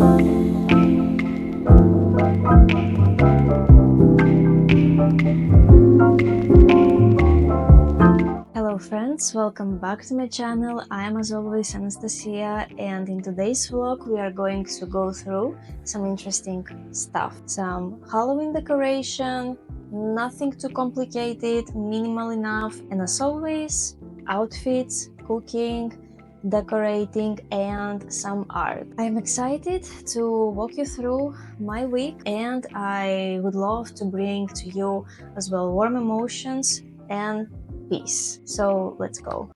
Hello friends, welcome back to my channel. I am as always Anastasia, and in today's vlog we are going to go through some interesting stuff. Some Halloween decoration, nothing too complicated, minimal enough, and as always, outfits, cooking, decorating, and some art. I am excited to walk you through my week, and I would love to bring to you as well warm emotions and peace. So let's go.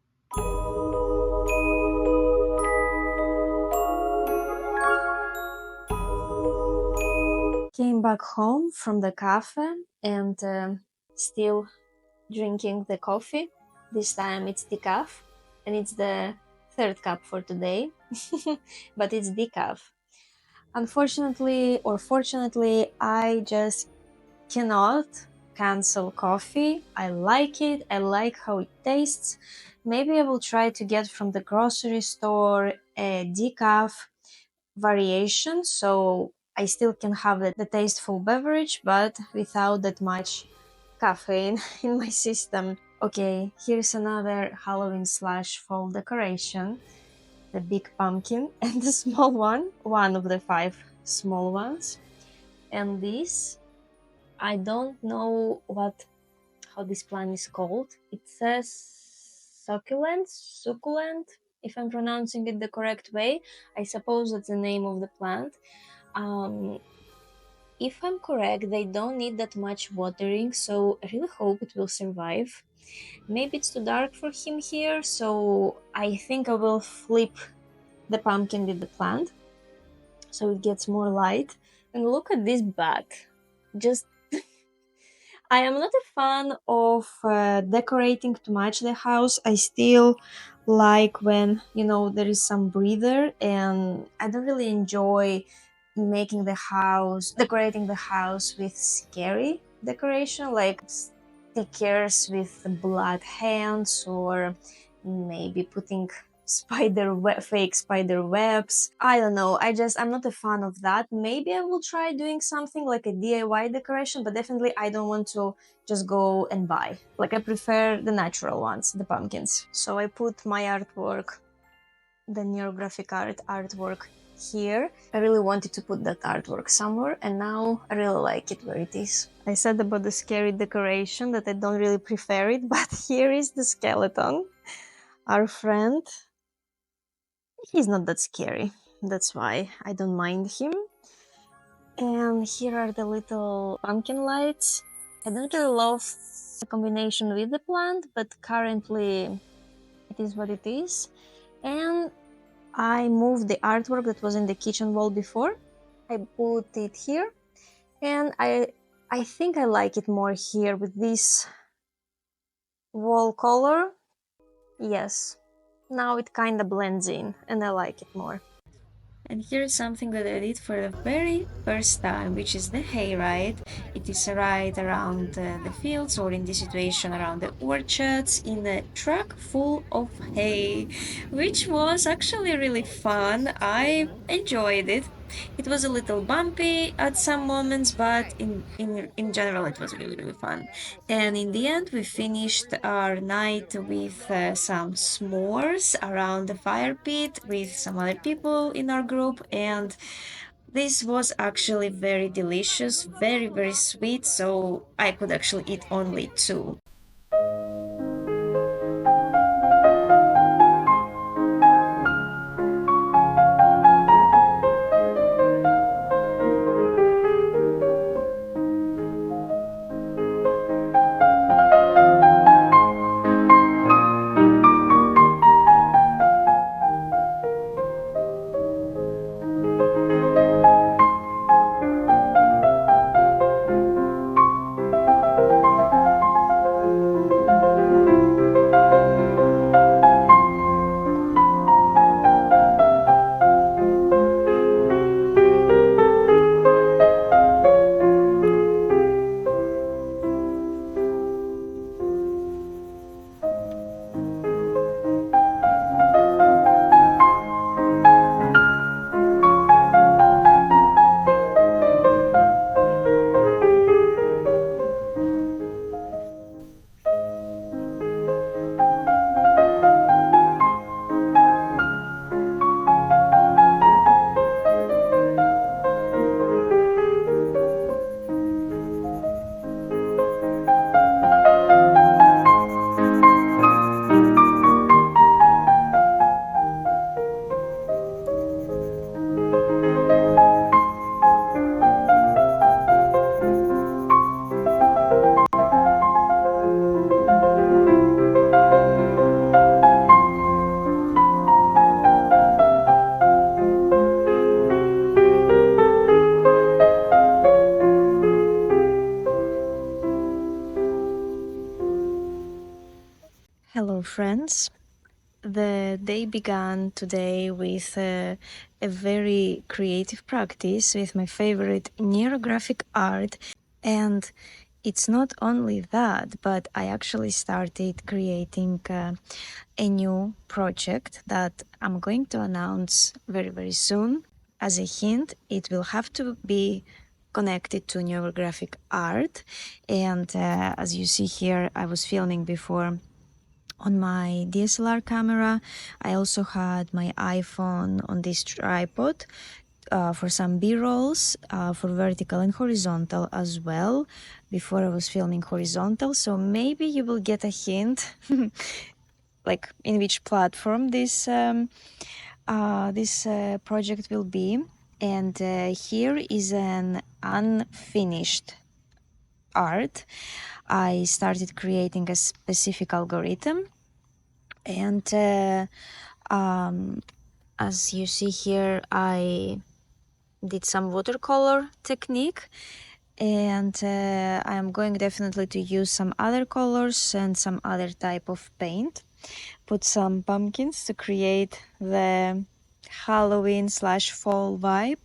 Came back home from the cafe and still drinking the coffee. This time it's decaf, and it's the third cup for today, but it's decaf. Unfortunately or fortunately, I just cannot cancel coffee. I like it, I like how it tastes. Maybe I will try to get from the grocery store a decaf variation, so I still can have the tasteful beverage, but without that much caffeine in my system. Okay, here's another Halloween slash fall decoration. The big pumpkin and the small one of the 5 small ones. And this, I don't know how this plant is called. It says succulent, if I'm pronouncing it the correct way. I suppose that's the name of the plant. If I'm correct, they don't need that much watering, so I really hope it will survive. Maybe it's too dark for him here, so I think I will flip the pumpkin with the plant so it gets more light. And look at this bat. Just I am not a fan of decorating too much the house. I still like when, there is some breather, and I don't really enjoy decorating the house with scary decoration, like stickers with blood hands, or maybe putting fake spider webs. I don't know, I'm not a fan of that. Maybe I will try doing something like a DIY decoration, but definitely I don't want to just go and buy. Like, I prefer the natural ones, the pumpkins. So I put my artwork, the neurographic art artwork, here. I really wanted to put that artwork somewhere, and now I really like it where it is. I said about the scary decoration that I don't really prefer it, but here is the skeleton, our friend. He's not that scary, that's why I don't mind him. And here are the little pumpkin lights. I don't really love the combination with the plant, but currently it is what it is. And I moved the artwork that was in the kitchen wall before. I put it here, and I think I like it more here with this wall color. Yes, now it kind of blends in and I like it more. And here's something that I did for the very first time, which is the hayride. It is a ride around the fields, or in this situation around the orchards, in a truck full of hay, which was actually really fun. I enjoyed it. It was a little bumpy at some moments, but in general it was really, really fun. And in the end, we finished our night with some s'mores around the fire pit with some other people in our group, and this was actually very delicious, very, very sweet, so I could actually eat only 2. friends. The day began today with a very creative practice with my favorite neurographic art. And it's not only that, but I actually started creating a new project that I'm going to announce very, very soon. As a hint, it will have to be connected to neurographic art. And as you see here, I was filming before on my DSLR camera. I also had my iPhone on this tripod for some B-rolls, for vertical and horizontal as well. Before I was filming horizontal, so maybe you will get a hint like in which platform this project will be. And here is an unfinished art. I started creating a specific algorithm, and as you see here, I did some watercolor technique, and I'm going definitely to use some other colors and some other type of paint. Put some pumpkins to create the Halloween / fall vibe,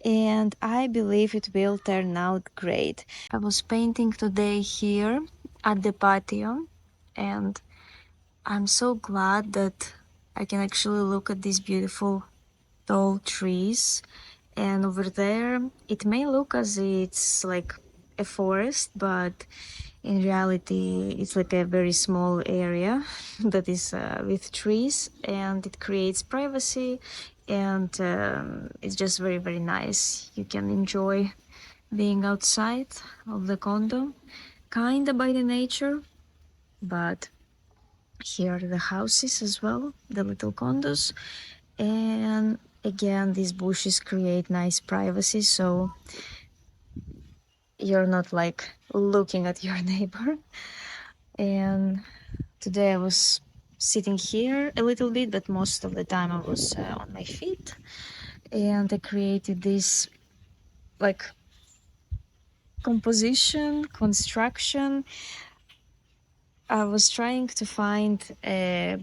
and I believe it will turn out great. I was painting today here at the patio, and I'm so glad that I can actually look at these beautiful tall trees. And over there, it may look as it's like a forest, but in reality, it's like a very small area that is with trees, and it creates privacy, and it's just very, very nice. You can enjoy being outside of the condo, kinda by the nature, but here are the houses as well, the little condos. And again, these bushes create nice privacy, so you're not like looking at your neighbor. And today I was sitting here a little bit, but most of the time I was on my feet, and I created this like composition, construction. I was trying to find a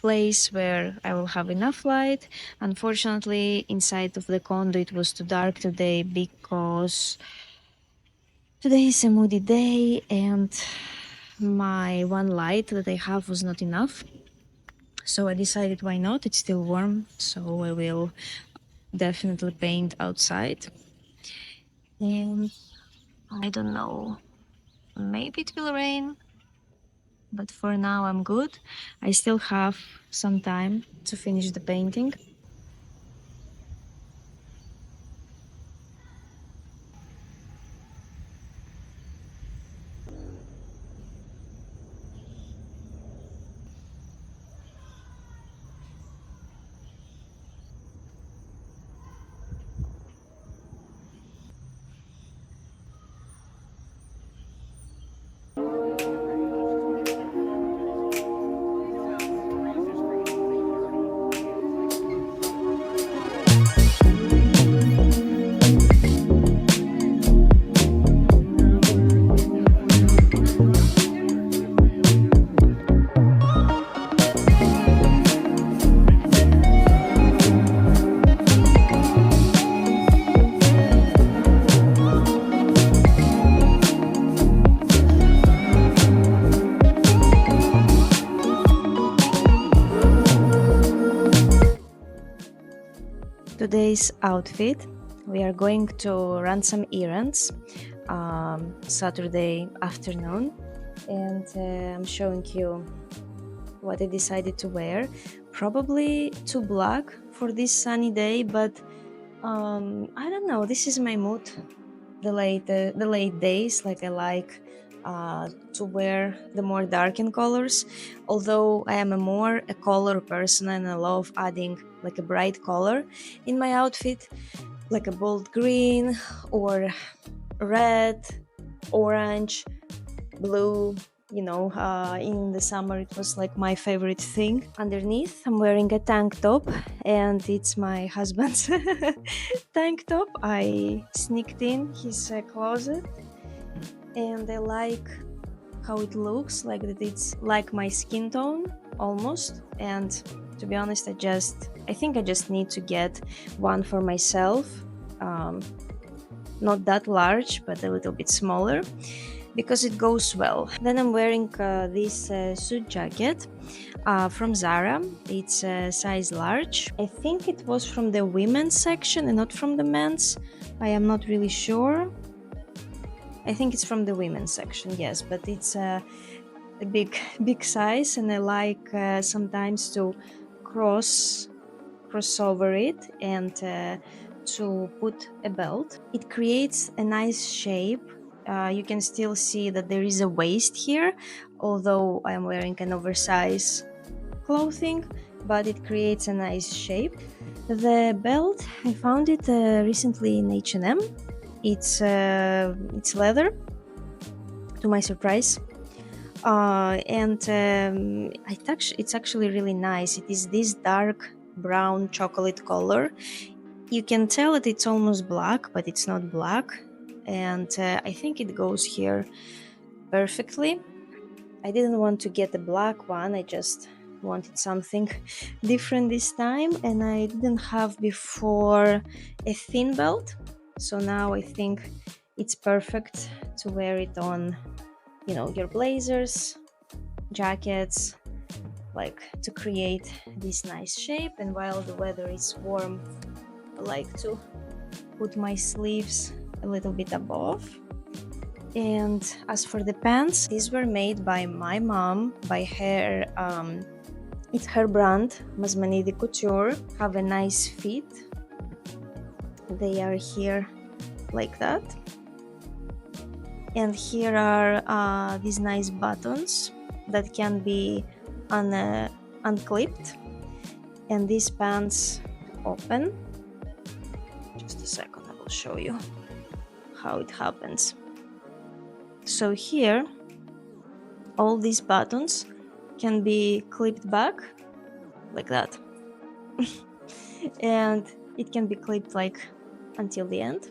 place where I will have enough light. Unfortunately, inside of the condo it was too dark today because today is a moody day and my one light that I have was not enough. So I decided why not, it's still warm, so I will definitely paint outside. And I don't know, maybe it will rain, but for now I'm good. I still have some time to finish the painting. Today's outfit, we are going to run some errands Saturday afternoon, and I'm showing you what I decided to wear. Probably too black for this sunny day, but I don't know, this is my mood. The late days, like I like to wear the more darkened colors, although I am a color person and I love adding like a bright color in my outfit, like a bold green or red, orange, blue. In the summer it was like my favorite thing. Underneath I'm wearing a tank top, and it's my husband's tank top. I sneaked in his closet, and I like how it looks, like that it's like my skin tone almost. And to be honest, I think I just need to get one for myself, um, not that large but a little bit smaller, because it goes well. Then I'm wearing this suit jacket from Zara. It's a size large. I think it was from the women's section and not from the men's. I am not really sure. I think it's from the women's section, yes, but it's a big size, and I like sometimes to cross over it and to put a belt. It creates a nice shape. You can still see that there is a waist here, although I'm wearing an oversized clothing, but it creates a nice shape. The belt, I found it recently in H&M. It's leather, to my surprise. And it's actually really nice. It is this dark brown chocolate color. You can tell that it's almost black, but it's not black, and I think it goes here perfectly. I didn't want to get a black one, I just wanted something different this time, and I didn't have before a thin belt, so now I think it's perfect to wear it on, your blazers, jackets, like to create this nice shape. And while the weather is warm, I like to put my sleeves a little bit above. And as for the pants, these were made by my mom, by her, it's her brand, Masmanidi Couture, have a nice fit. They are here like that. And here are these nice buttons that can be unclipped. And these pants open. Just a second, I will show you how it happens. So here, all these buttons can be clipped back like that. And it can be clipped like until the end.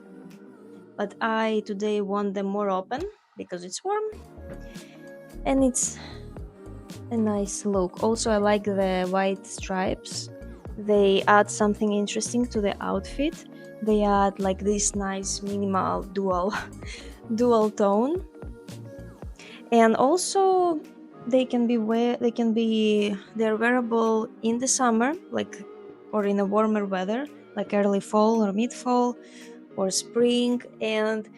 But I today want them more open because it's warm and it's a nice look. Also, I like the white stripes. They add something interesting to the outfit. They add like this nice minimal dual tone. And also they're wearable in the summer, like, or in a warmer weather, like early fall or mid fall or spring. And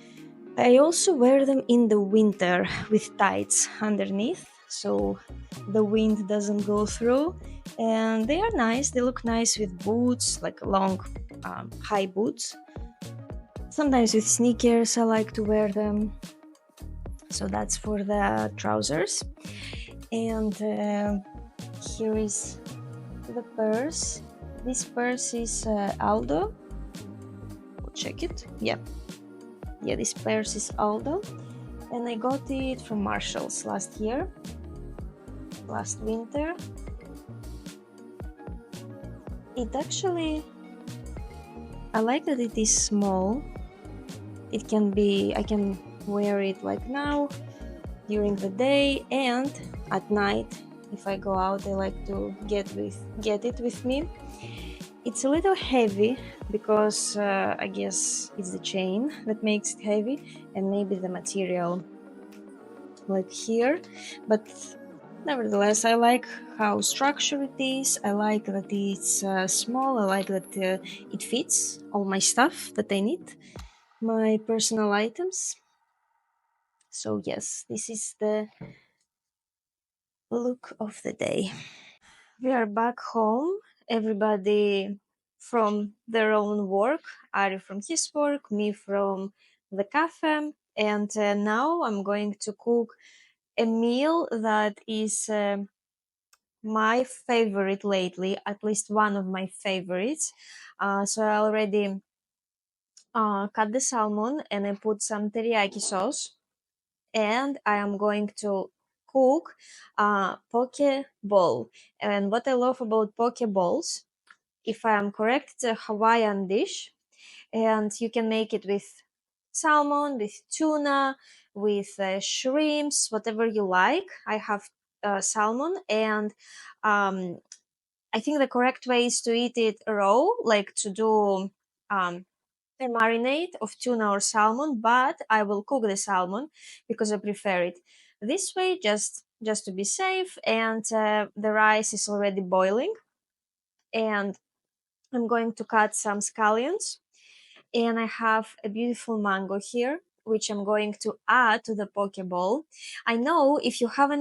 I also wear them in the winter with tights underneath, so the wind doesn't go through. And they are nice. They look nice with boots, like long high boots. Sometimes with sneakers I like to wear them. So that's for the trousers. And here is the purse. This purse is Aldo. I'll check it. Yeah, this purse is Aldo, and I got it from Marshalls last winter. It actually, I like that it is small. I can wear it like now during the day, and at night if I go out I like to get it with me. It's a little heavy because I guess it's the chain that makes it heavy, and maybe the material like here, but nevertheless I like how structured it is. I like that it's small. I like that it fits all my stuff that I need, my personal items. So yes, this is the look of the day. We are back home. Everybody from their own work. Ari from his work, me from the cafe. And now I'm going to cook a meal that is my favorite lately, at least one of my favorites. So I already cut the salmon and I put some teriyaki sauce. And I am going to cook poke bowl. And what I love about poke bowls, if I am correct, it's a Hawaiian dish, and you can make it with salmon, with tuna, with shrimps, whatever you like. I have salmon, and um, I think the correct way is to eat it raw, like to do a marinade of tuna or salmon, but I will cook the salmon because I prefer it this way, just to be safe. And the rice is already boiling, and I'm going to cut some scallions, and I have a beautiful mango here, which I'm going to add to the poke bowl. I know if you have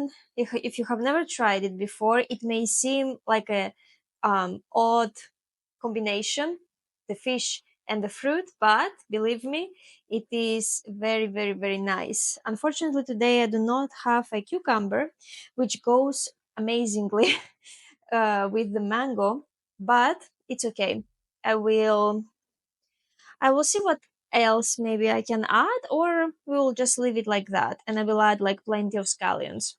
never tried it before, it may seem like a odd combination, the fish and the fruit, but believe me, it is very, very, very nice. Unfortunately, today I do not have a cucumber, which goes amazingly with the mango, but it's okay. I will I will see what else maybe I can add, or we will just leave it like that, and I will add like plenty of scallions.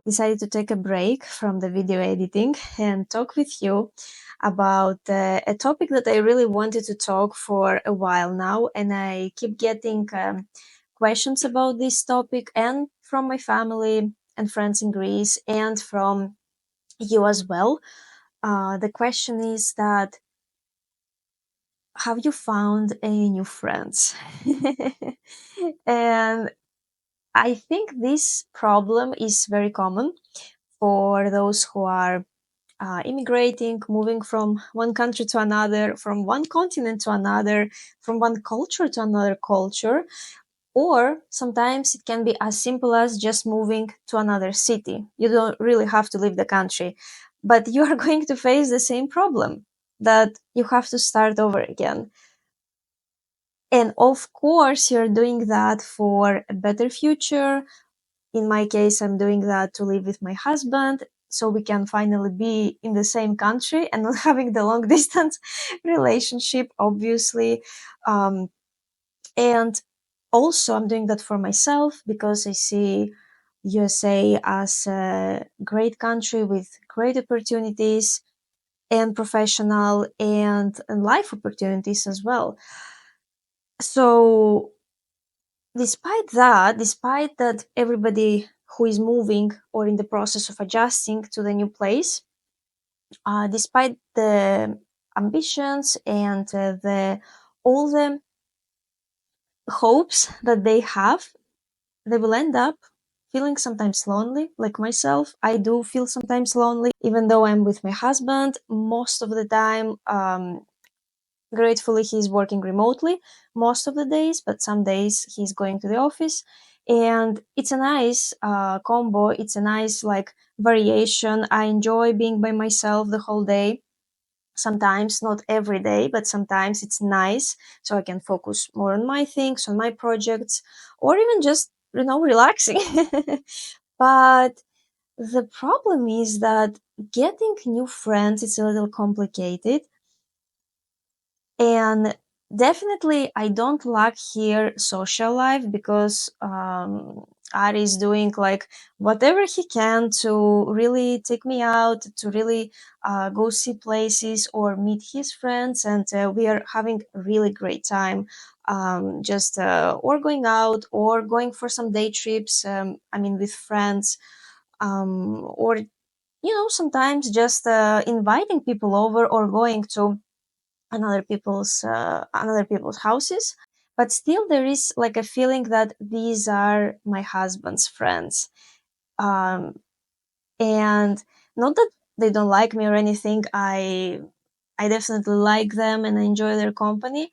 Decided to take a break from the video editing and talk with you about a topic that I really wanted to talk for a while now, and I keep getting questions about this topic, and from my family and friends in Greece, and from you as well. The question is that, have you found any new friends? And I think this problem is very common for those who are immigrating, moving from one country to another, from one continent to another, from one culture to another culture, or sometimes it can be as simple as just moving to another city. You don't really have to leave the country, but you are going to face the same problem, that you have to start over again. And of course, you're doing that for a better future. In my case, I'm doing that to live with my husband so we can finally be in the same country and not having the long distance relationship, obviously. Um, and also, I'm doing that for myself because I see USA as a great country with great opportunities and professional and life opportunities as well. So despite that everybody who is moving or in the process of adjusting to the new place, despite the ambitions and the all the hopes that they have, they will end up feeling sometimes lonely, like myself. I do feel sometimes lonely, even though I'm with my husband most of the time. Gratefully, he's working remotely most of the days, but some days he's going to the office. And it's a nice combo. It's a nice, like, variation. I enjoy being by myself the whole day. Sometimes, not every day, but sometimes it's nice. So I can focus more on my things, on my projects, or even just, relaxing. But the problem is that getting new friends is a little complicated, and definitely I don't lack here social life because Ari is doing like whatever he can to really take me out, to really go see places or meet his friends, and we are having a really great time. Just or going out or going for some day trips. I mean, with friends, or sometimes just inviting people over or going to another people's houses. But still there is like a feeling that these are my husband's friends, um and not that they don't like me or anything. I definitely like them and I enjoy their company,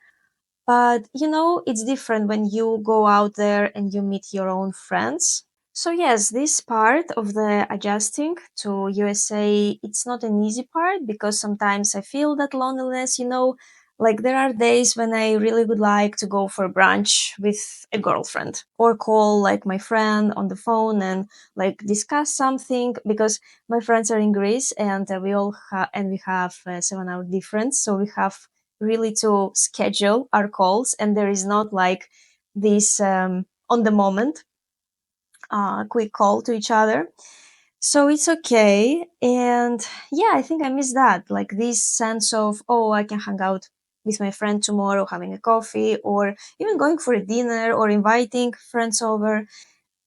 but it's different when you go out there and you meet your own friends. So yes, this part of the adjusting to USA, it's not an easy part because sometimes I feel that loneliness, like there are days when I really would like to go for brunch with a girlfriend or call like my friend on the phone and like discuss something, because my friends are in Greece and we have a 7-hour difference, so we have really to schedule our calls, and there is not like this on the moment quick call to each other. So it's okay. And yeah, I think I miss that. Like this sense of, oh, I can hang out with my friend tomorrow, having a coffee, or even going for a dinner or inviting friends over.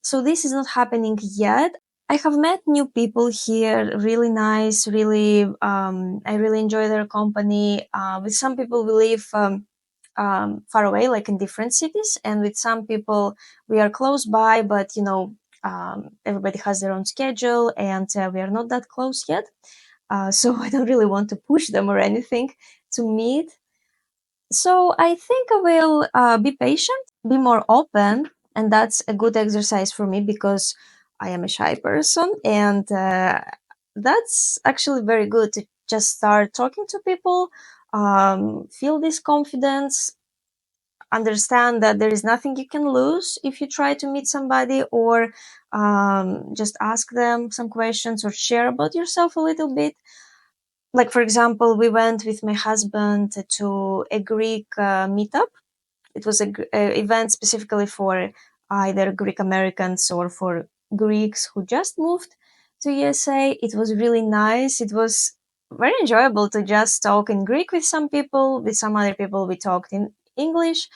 So this is not happening yet. I have met new people here, really nice, really, I really enjoy their company. With some people, we live far away, like in different cities, and with some people, we are close by, but everybody has their own schedule, and we are not that close yet. So I don't really want to push them or anything to meet. So I think I will be patient, be more open, and that's a good exercise for me because I am a shy person, and that's actually very good to just start talking to people, feel this confidence, understand that there is nothing you can lose if you try to meet somebody, or just ask them some questions or share about yourself a little bit. Like, for example, we went with my husband to a Greek meetup. It was a event specifically for either Greek Americans or for Greeks who just moved to USA. It was really nice. It was very enjoyable to just talk in Greek with some people. With some other people, we talked in English.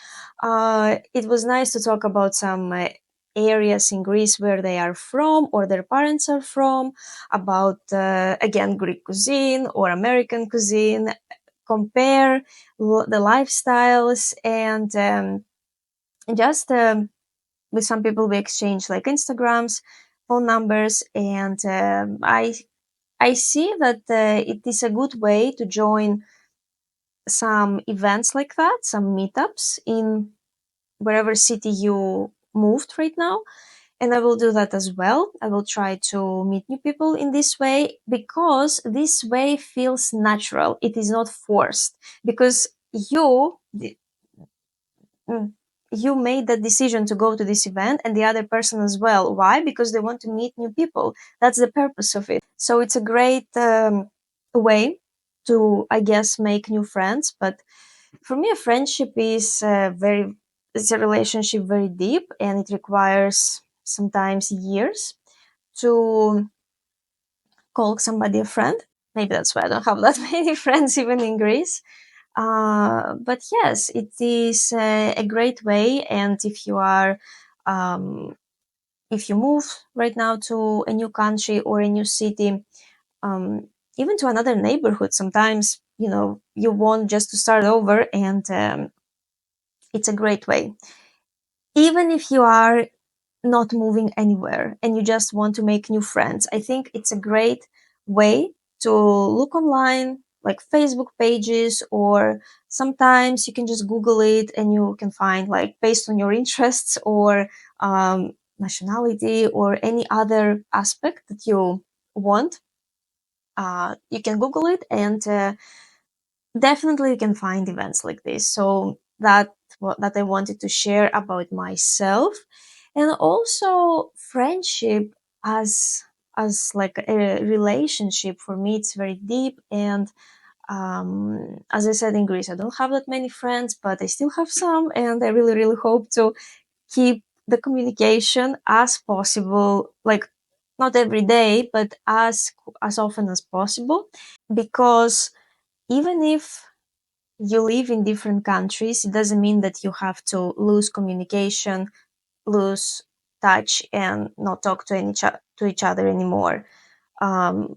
It was nice to talk about some areas in Greece where they are from or their parents are from, about again Greek cuisine or American cuisine, compare the lifestyles, and just with some people we exchange like Instagrams, phone numbers, and I see that it is a good way to join some events like that, some meetups in wherever city you moved right now. And I will do that as well. I will try to meet new people in this way because this way feels natural. It is not forced, because mm, you made that decision to go to this event, and the other person as well. Why? Because they want to meet new people. That's the purpose of it. So it's a great way to, I guess, make new friends. But for me, a friendship is it's a relationship very deep, and it requires sometimes years to call somebody a friend. Maybe that's why I don't have that many friends even in Greece. But yes, it is a great way. And um, if you move right now to a new country or a new city, um, even to another neighborhood, sometimes you want just to start over, and it's a great way. Even if you are not moving anywhere and you just want to make new friends, I think it's a great way to look online, like Facebook pages, or sometimes you can just Google it and you can find, like, based on your interests or nationality or any other aspect that you want. You can Google it, and definitely you can find events like this. So that what that I wanted to share about myself. And also friendship as like a relationship, for me it's very deep. And as I said, in Greece I don't have that many friends, but I still have some, and I really really hope to keep the communication as possible, like not every day, but as often as possible. Because even if you live in different countries, it doesn't mean that you have to lose communication, lose touch, and not talk to to each other anymore. Um,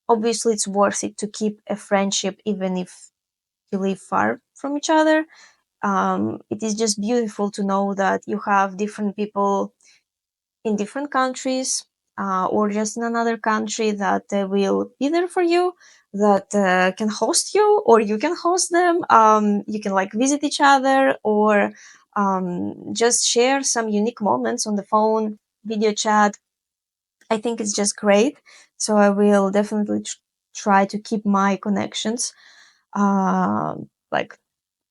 Obviously, it's worth it to keep a friendship even if you live far from each other. It is just beautiful to know that you have different people in different countries, or just in another country, that will be there for you, that can host you, or you can host them. You can like visit each other, or just share some unique moments on the phone, video chat. I think it's just great. So I will definitely try to keep my connections like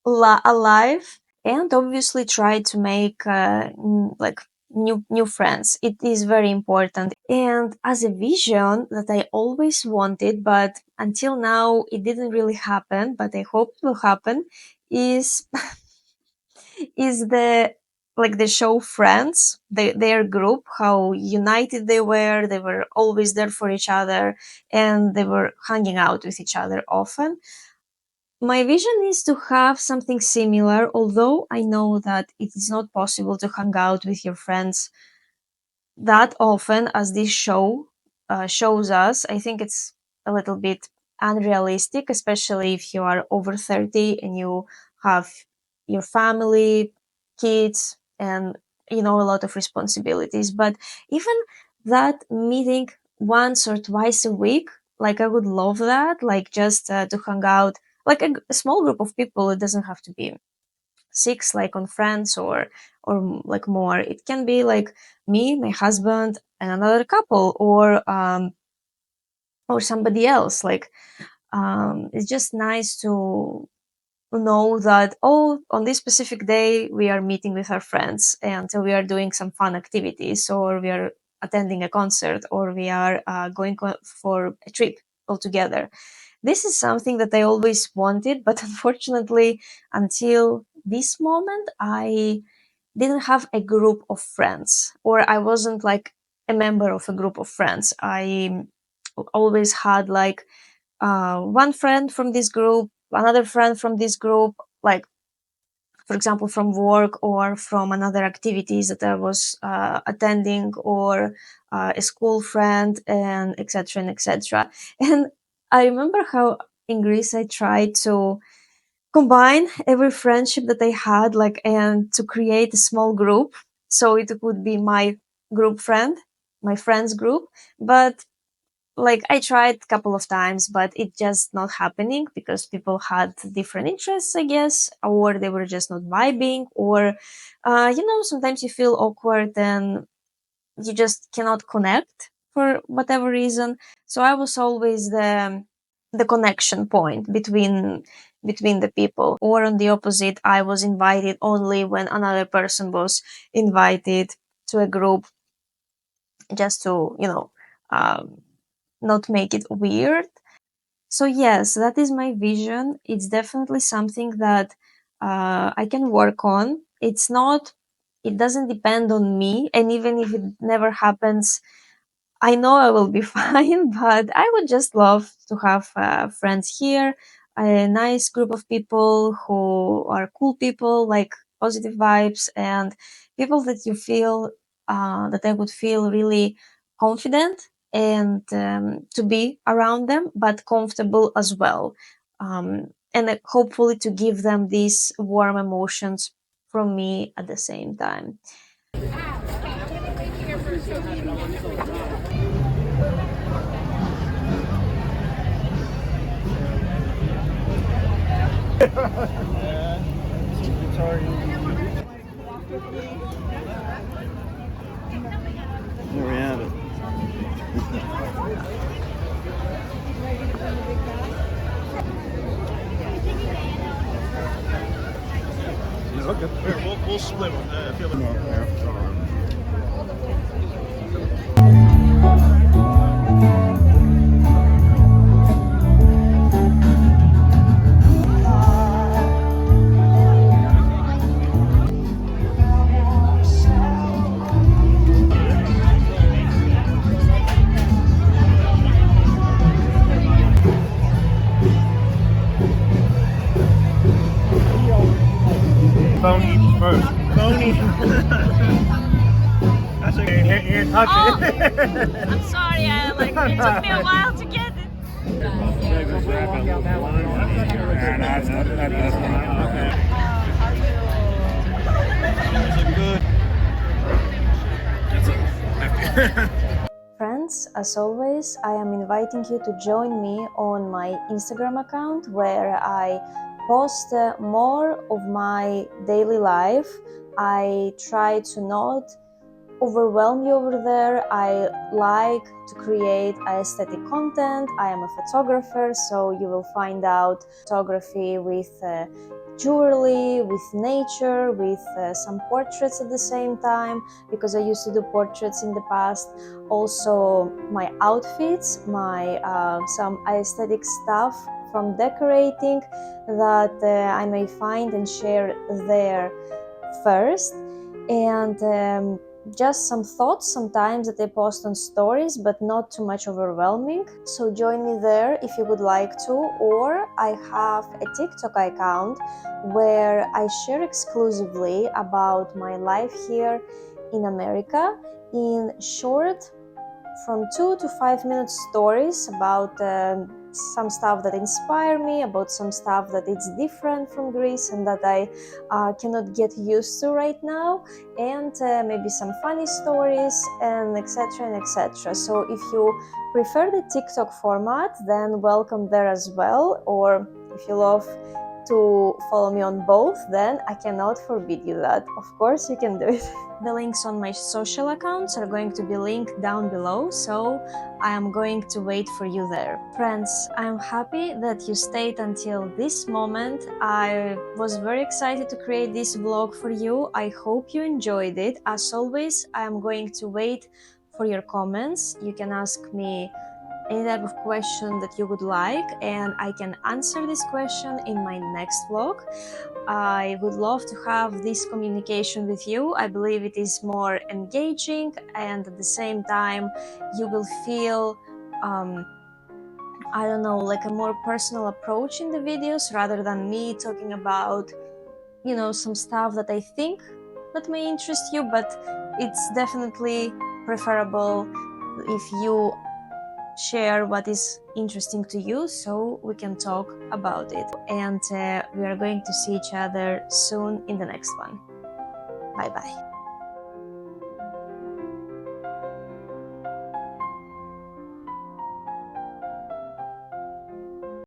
alive, and obviously try to make like new friends. It is very important. And as a vision that I always wanted, but until now it didn't really happen, but I hope it will happen, is is the like the show Friends, their group, how united they were always there for each other, and they were hanging out with each other often. My vision is to have something similar, although I know that it is not possible to hang out with your friends that often as this show shows us. I think it's a little bit unrealistic, especially if you are over 30 and you have your family, kids, and a lot of responsibilities. But even that meeting once or twice a week, like I would love that, like just to hang out, like a small group of people. It doesn't have to be six, like on Friends, or like more. It can be like me, my husband, and another couple, or somebody else. Like it's just nice to know that, oh, on this specific day we are meeting with our friends, and so we are doing some fun activities, or we are attending a concert, or we are going for a trip all together. This is something that I always wanted, but unfortunately, until this moment, I didn't have a group of friends, or I wasn't like a member of a group of friends. I always had like one friend from this group, another friend from this group, like for example from work or from another activities that I was attending, or a school friend, and etc. and etc. And I remember how in Greece I tried to combine every friendship that I had, like, and to create a small group. So it would be my group friend, my friends group. But like I tried a couple of times, but it just not happening because people had different interests, I guess, or they were just not vibing, or sometimes you feel awkward and you just cannot connect for whatever reason. So I was always the connection point between the people, or on the opposite, I was invited only when another person was invited to a group, just to not make it weird. So yes, that is my vision. It's definitely something that I can work on. It doesn't depend on me, and even if it never happens, I know I will be fine. But I would just love to have friends here, a nice group of people who are cool people, like positive vibes, and people that you feel that I would feel really confident, and to be around them, but comfortable as well. And hopefully to give them these warm emotions from me at the same time. There we have it. Okay. Here, we'll split one. If you have phone eats first. Phone eats. That's okay. Here, touch it. I'm sorry, it took me a while to get it. Friends, as always, I am inviting you to join me on my Instagram account where I post more of my daily life. I try to not overwhelm you over there. I like to create aesthetic content. I am a photographer, so you will find out photography with jewelry, with nature, with some portraits at the same time, because I used to do portraits in the past. Also my outfits, my some aesthetic stuff from decorating that I may find and share there first. And just some thoughts sometimes that I post on stories, but not too much overwhelming. So join me there if you would like to. Or I have a TikTok account where I share exclusively about my life here in America in short, from 2 to 5 minute stories about some stuff that inspire me, about some stuff that it's different from Greece and that I cannot get used to right now, and maybe some funny stories, and etc and etc. So if you prefer the TikTok format, then welcome there as well. Or if you love to follow me on both, then I cannot forbid you that. Of course you can do it. The links on my social accounts are going to be linked down below, so I am going to wait for you there. Friends, I'm happy that you stayed until this moment. I was very excited to create this vlog for you. I hope you enjoyed it. As always, I am going to wait for your comments. You can ask me any type of question that you would like, and I can answer this question in my next vlog. I would love to have this communication with you. I believe it is more engaging, and at the same time you will feel I don't know, like a more personal approach in the videos rather than me talking about, you know, some stuff that I think that may interest you, but it's definitely preferable if you share what is interesting to you, so we can talk about it. And we are going to see each other soon in the next one. Bye bye.